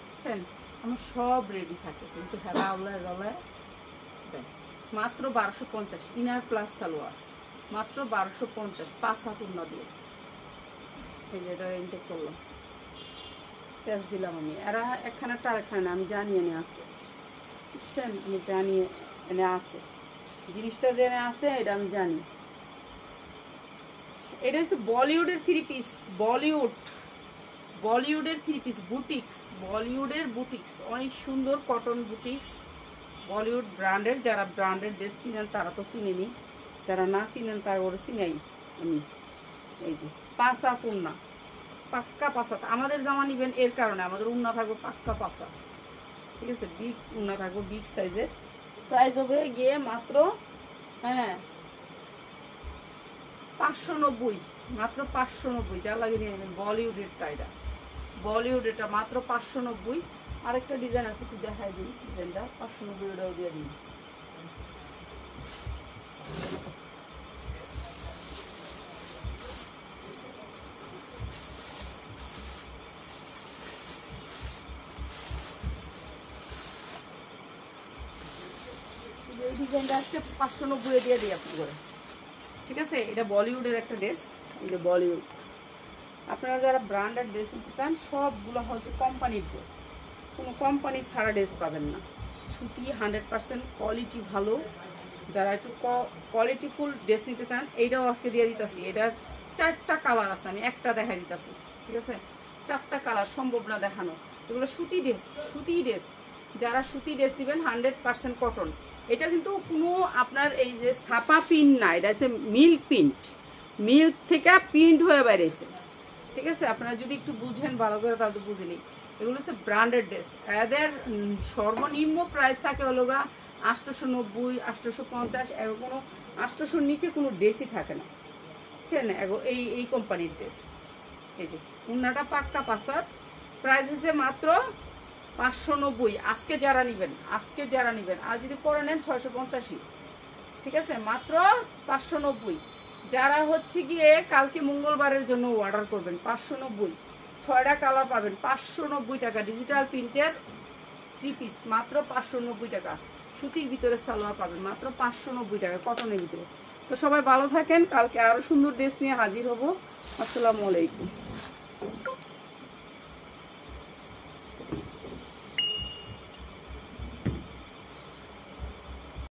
বুঝছেন, আমার সব রেডি থাকে, কিন্তু হেলা আওলায় গলায় মাত্র 1250। ইনার প্লাস সালোয়ার মাত্র 1250, 5 হাত উন্না দিয়ে। এই যে এটা ইনটেক করলাম, পেঁয়াজ দিলাম আমি, এরা একখানাটা আরেকখানে না, আমি জানিয়ে এনে আসে, বুঝছেন, আমি জানিয়ে এনে আসে, জিনিসটা জেনে আসে, এটা আমি জানি। এটা হচ্ছে বলিউডের 3 পিস, বলিউডের 3 পিস, বুটিক্স, বলিউডের বুটিক্স, অনেক সুন্দর কটন বুটিক্স, বলিউড ব্র্যান্ডের। যারা ব্র্যান্ডের ড্রেস চিনেন তারা তো চিনেনি, যারা না চিনেন তার ওরা চিনাই আমি। এই যে 5 হাত উন্না, পাক্কা পাসাত। আমাদের জামা নিবেন এর কারণে আমাদের উন্না থাকবে পাক্কা পাসাত, ঠিক আছে, বিগ উন্না থাকবে, বিগ সাইজের। প্রাইস হবে গিয়ে মাত্র 590, মাত্র 590। যা লাগে নিয়ে নেবেন। বলিউডেরটা, এটা বলিউড, এটা মাত্র 590। আরেকটা ডিজাইন আছে, একটু দেখাই দিই ডিজাইনটা। 590 ওটাও দিয়ে দিন। এই ডিজাইনটা আজকে 590 দিয়ে দিই আপনি করে, ঠিক আছে। এটা বলিউডের একটা ড্রেস, এটা বলিউড। আপনারা যারা ব্র্যান্ডেড ড্রেস নিতে চান সবগুলো হচ্ছে কোম্পানির ড্রেস, কোনো কোম্পানি ছাড়া ড্রেস পাবেন না। সুতি 100% কোয়ালিটি ভালো। যারা একটু কোয়ালিটিফুল ড্রেস নিতে চান এইটাও আজকে দিয়ে দিতেছি। এটার 4টা কালার আছে, আমি একটা দেখাই দিতেছি, ঠিক আছে। 4টা কালার সম্ভব না দেখানো। এগুলো সুতি ড্রেস, সুতি ড্রেস। যারা সুতি ড্রেস নেবেন 100% কটন। এটা কিন্তু কোনো আপনার এই যে ছাপা প্রিন্ট না, এটা হচ্ছে মিল্ক প্রিন্ট, মিল্ক থেকে প্রিন্ট হয়ে বেরিয়েছে, ঠিক আছে। আপনারা যদি একটু বুঝেন ভালো করে তাহলে বুঝিনি। এগুলো হচ্ছে ব্র্যান্ডেড ড্রেস। এদের সর্বনিম্ন প্রাইস থাকে হলো গা 890, 850। কোনো 800-র নিচে কোনো ড্রেসই থাকে না, বুঝছেন। এই কোম্পানির ড্রেস। এই যে উন্নাটা পাক্কা পাসাত। প্রাইস হচ্ছে মাত্র 590। আজকে যারা নেবেন, আর যদি পরে নেন 685, ঠিক আছে। মাত্র 590। যারা হচ্ছে গিয়ে কালকে মঙ্গলবারের জন্য অর্ডার করবেন 590। 6টা কালার পাবেন 590 টাকা। ডিজিটাল প্রিন্টের 3 পিস মাত্র 590 টাকা। সুতির ভিতরে সালোয়ার পাবেন মাত্র 590 টাকা, কটনের ভিতরে। তো সবাই ভালো থাকেন, কালকে আরো সুন্দর ড্রেস নিয়ে হাজির হব। আসসালামু আলাইকুম।